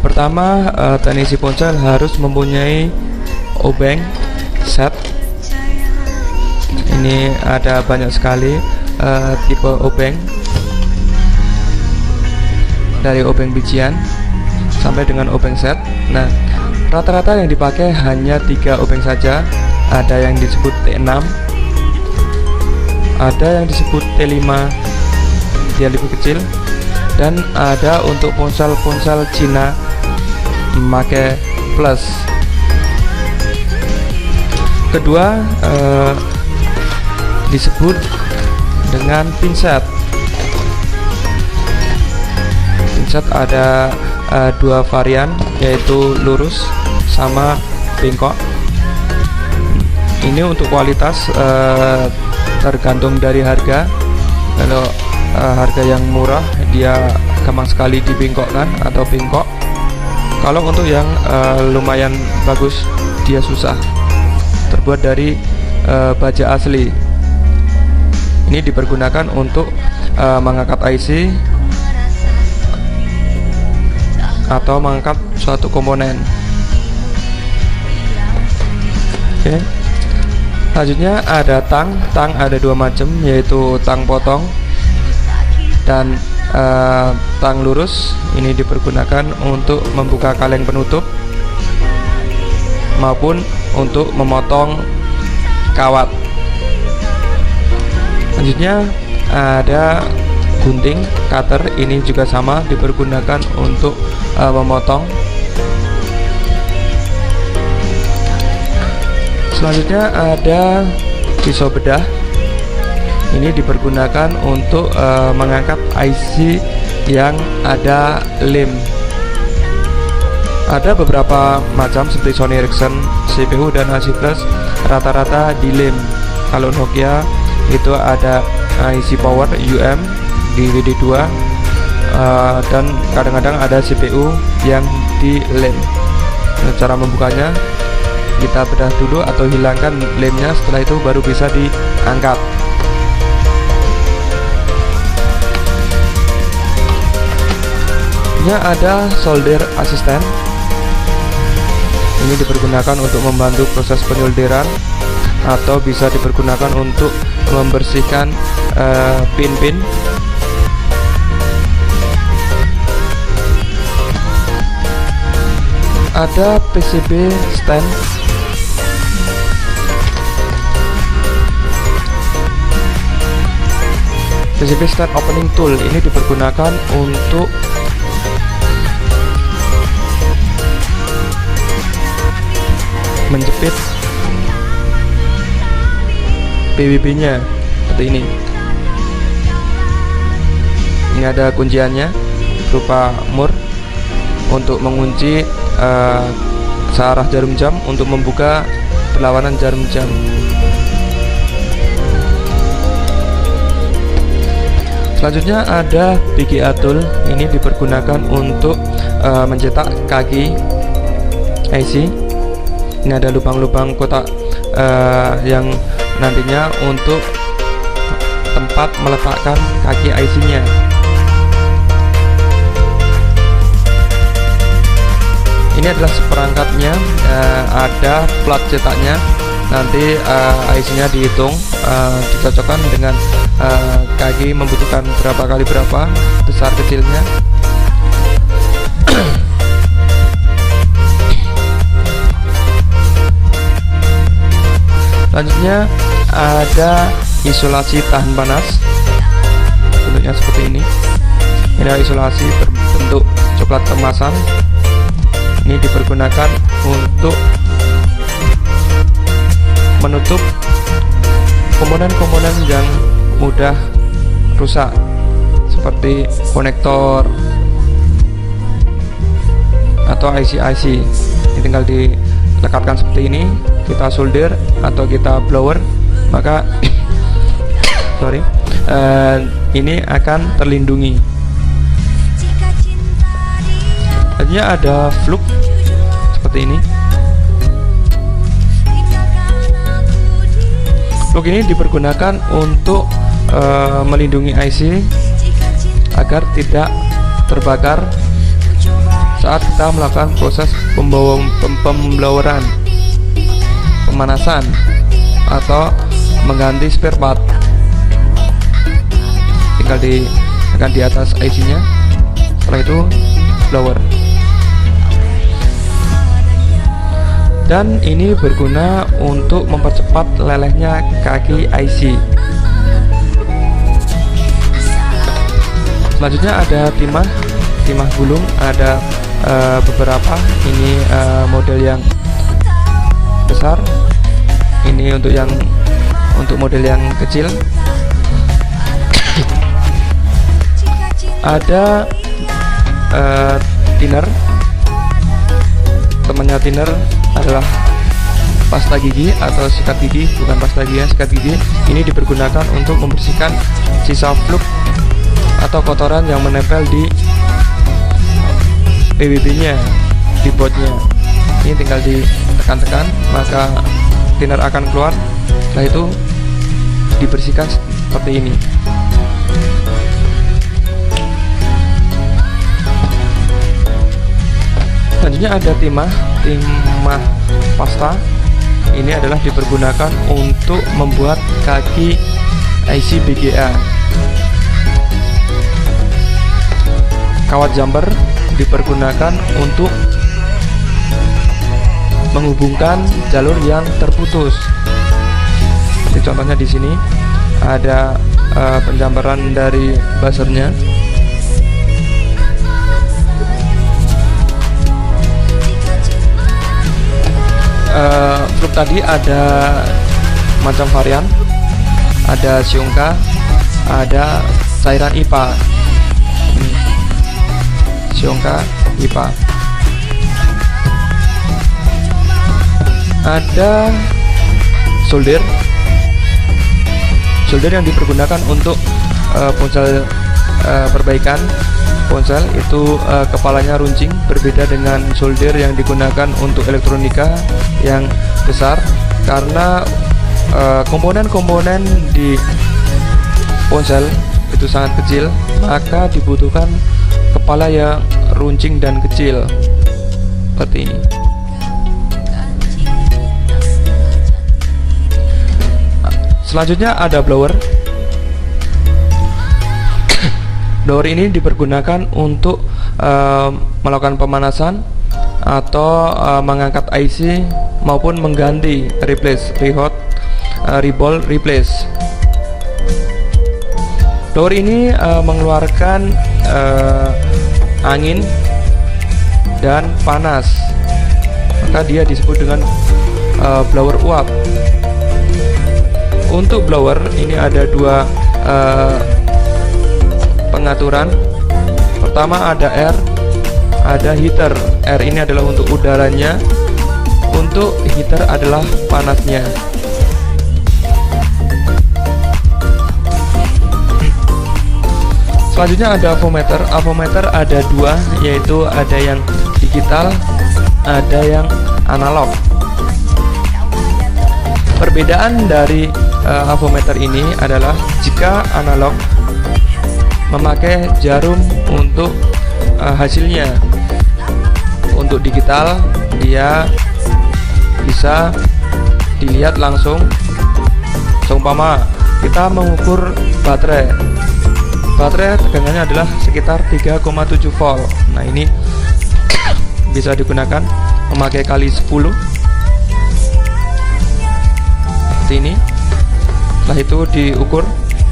Pertama, teknisi ponsel harus mempunyai obeng set. Ini ada banyak sekali tipe obeng, dari obeng bijian sampai dengan obeng set. Nah, rata-rata yang dipakai hanya 3 obeng saja. Ada yang disebut T6, ada yang disebut T5, dia lebih kecil, dan ada untuk ponsel-ponsel Cina memakai plus. Kedua, disebut dengan pinset. Pinset ada 2 varian, yaitu lurus sama bengkok. Ini untuk kualitas tergantung dari harga. Kalau harga yang murah, dia gampang sekali dibengkokkan atau bengkok. Kalau untuk yang lumayan bagus, dia susah. Terbuat dari baja asli. Ini dipergunakan untuk mengangkat IC atau mengangkat suatu komponen. Oke. Selanjutnya ada tang. Tang ada 2 macam, yaitu tang potong dan tang lurus. Ini dipergunakan untuk membuka kaleng penutup maupun untuk memotong kawat. Selanjutnya ada gunting cutter. Ini juga sama, dipergunakan untuk memotong. Selanjutnya ada pisau bedah. Ini dipergunakan untuk mengangkat IC yang ada lem. Ada beberapa macam seperti Sony Ericsson, CPU dan AC Plus, rata-rata di lem. Kalau Nokia itu ada IC power UM di WD2, dan kadang-kadang ada CPU yang di lem. Cara membukanya, kita bedah dulu atau hilangkan lemnya, setelah itu baru bisa diangkat. Ada solder asisten. Ini dipergunakan untuk membantu proses penyolderan atau bisa dipergunakan untuk membersihkan pin-pin. Ada PCB stand. PCB stand opening tool ini dipergunakan untuk menjepit PWB nya seperti ini. Ini ada kunciannya berupa mur untuk mengunci searah jarum jam untuk membuka perlawanan jarum jam. Selanjutnya ada PGA tool. Ini dipergunakan untuk mencetak kaki IC. Ini ada lubang-lubang kotak yang nantinya untuk tempat meletakkan kaki IC-nya. Ini adalah seperangkatnya, ada plat cetaknya. Nanti IC-nya dihitung, dicocokkan dengan kaki membutuhkan berapa kali berapa, besar kecilnya. Selanjutnya ada isolasi tahan panas, bentuknya seperti ini. Ini adalah isolasi berbentuk coklat kemasan. Ini dipergunakan untuk menutup komponen-komponen yang mudah rusak seperti konektor atau IC-IC. Ini tinggal dilekatkan seperti ini, kita solder atau kita blower, maka ini akan terlindungi. Selanjutnya ada fluk seperti ini. Fluk ini dipergunakan untuk melindungi IC agar tidak terbakar saat kita melakukan proses pembloweran, pemanasan, atau mengganti spare part. Tinggal ditekan di atas IC-nya, setelah itu blower. Dan ini berguna untuk mempercepat lelehnya kaki IC. Selanjutnya ada timah gulung, ada beberapa. Ini model yang besar, ini untuk model yang kecil. Ada thinner. Temannya thinner adalah pasta gigi atau sikat gigi, bukan pasta gigi ya, sikat gigi. Ini dipergunakan untuk membersihkan sisa fluk atau kotoran yang menempel di PBB-nya, di boardnya. Ini tinggal ditekan-tekan, maka thinner akan keluar. Setelah itu dibersihkan seperti ini. Selanjutnya ada timah pasta. Ini adalah dipergunakan untuk membuat kaki IC BGA. Kawat jumper dipergunakan untuk menghubungkan jalur yang terputus. Jadi contohnya di sini ada penjamperan dari buzzernya. Fluk tadi ada macam varian, ada siungka, ada cairan IPA. Siungka IPA. Ada solder yang dipergunakan untuk ponsel perbaikan ponsel itu. Kepalanya runcing, berbeda dengan solder yang digunakan untuk elektronika yang besar, karena komponen-komponen di ponsel itu sangat kecil, maka dibutuhkan kepala yang runcing dan kecil seperti ini. Selanjutnya ada blower. Blower ini dipergunakan untuk melakukan pemanasan atau mengangkat IC maupun mengganti, replace, rehot, reball, replace. Blower ini mengeluarkan angin dan panas, maka dia disebut dengan blower uap. Untuk blower ini ada dua pengaturan. Pertama ada air, ada heater. Air ini adalah untuk udaranya, untuk heater adalah panasnya. Selanjutnya ada avometer. Avometer ada dua, yaitu ada yang digital, ada yang analog. Perbedaan dari avometer ini adalah jika analog memakai jarum untuk hasilnya. Untuk digital dia bisa dilihat langsung. Seumpama kita mengukur baterai tegangannya adalah sekitar 3,7 volt. Nah, ini bisa digunakan memakai kali 10 seperti ini. Setelah itu diukur,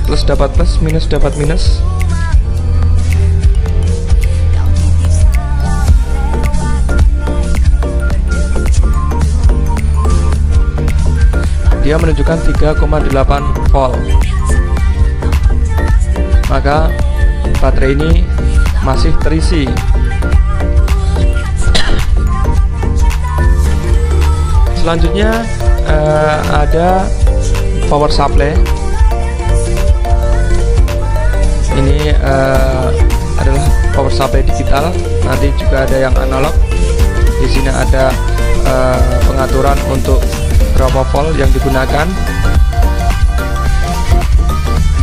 plus dapat plus, minus dapat minus. Dia menunjukkan 3,8 volt. Maka baterai ini masih terisi. Selanjutnya ada power supply. Ini adalah power supply digital. Nanti juga ada yang analog. Di sini ada pengaturan untuk berapa volt yang digunakan.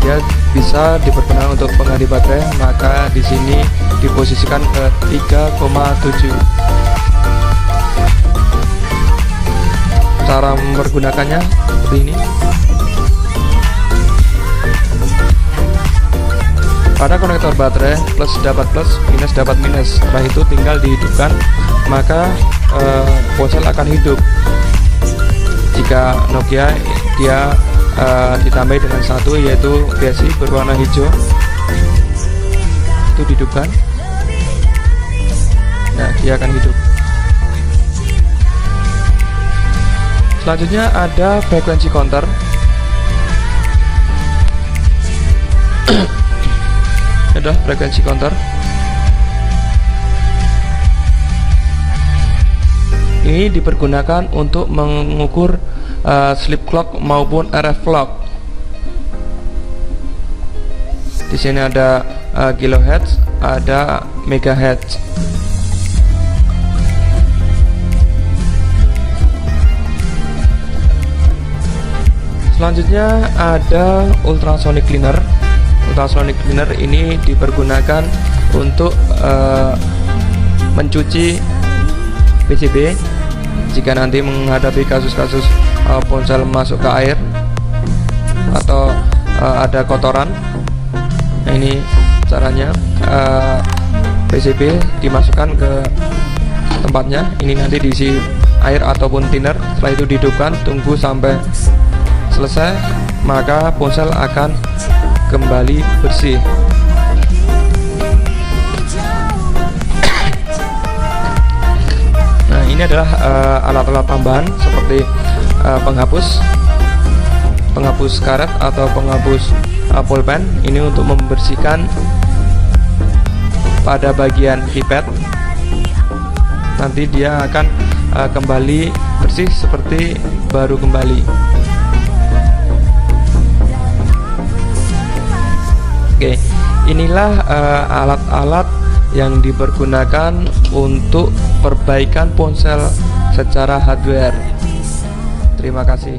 Dia bisa dipergunakan untuk pengganti baterai, maka di sini diposisikan ke 3,7. Cara mempergunakannya seperti ini. Pada konektor baterai, plus dapat plus, minus dapat minus. Setelah itu tinggal dihidupkan, maka ponsel akan hidup. Jika Nokia, dia ditambah dengan satu, yaitu besi berwarna hijau. Itu dihidupkan. Nah, dia akan hidup. Selanjutnya ada frekuensi counter. Ada frekuensi counter. Ini dipergunakan untuk mengukur sleep clock maupun RF clock. Di sini ada kilohertz, ada megahertz. Selanjutnya ada ultrasonic cleaner. Ultrasonic cleaner ini dipergunakan untuk mencuci PCB jika nanti menghadapi kasus-kasus ponsel masuk ke air atau ada kotoran. Nah, ini caranya. PCB dimasukkan ke tempatnya. Ini nanti diisi air ataupun thinner. Setelah itu dihidupkan, tunggu sampai selesai, maka ponsel akan kembali bersih. Nah, ini adalah alat-alat tambahan seperti penghapus karet atau penghapus pulpen. Ini untuk membersihkan pada bagian keypad. Nanti dia akan kembali bersih seperti baru kembali. Oke, inilah alat-alat yang dipergunakan untuk perbaikan ponsel secara hardware. Terima kasih.